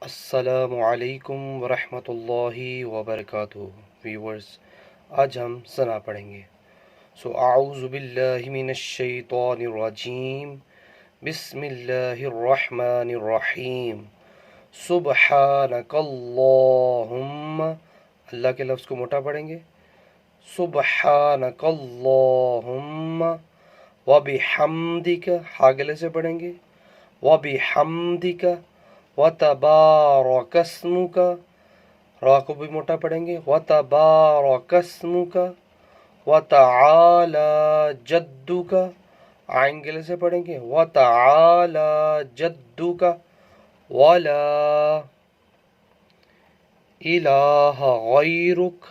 السلام علیکم ورحمۃ اللہ وبرکاتہ ویورز، آج ہم ثنا پڑھیں گے۔ اعوذ باللہ من الشیطان الرجیم، بسم اللہ الرحمن الرحیم۔ سبحانک اللہم، اللہ کے لفظ کو موٹا پڑھیں گے، سبحانک اللہم، وبحمدک، ہا گلے سے پڑھیں گے، وبحمدک، وَتَبَارَكَ اسْمُكَ، را کو بھی موٹا پڑھیں گے، وَتَبَارَكَ اسْمُكَ، وَتَعَالَى جَدُّكَ، عین گلے سے پڑھیں گے، وَتَعَالَى جَدُّكَ، وَلَا إِلَٰهَ غَيْرُكَ۔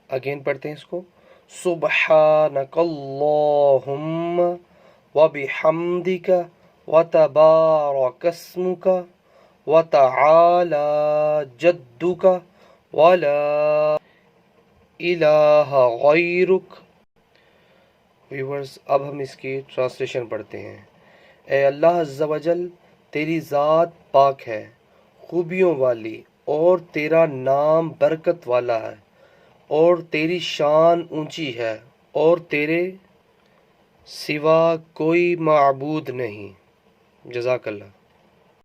اگین پڑھتے ہیں اس کو، سبحانک اللہم وبحمدک وتبارک اسمک وتعالی جدک ولا الہ غیرک۔ ویورز، اب ہم اس کی ٹرانسلیشن پڑھتے ہیں۔ اے اللہ عز و جل، تیری ذات پاک ہے، خوبیوں والی، اور تیرا نام برکت والا ہے، اور تیری شان اونچی ہے، اور تیرے سوا کوئی معبود نہیں۔ جزاک اللہ۔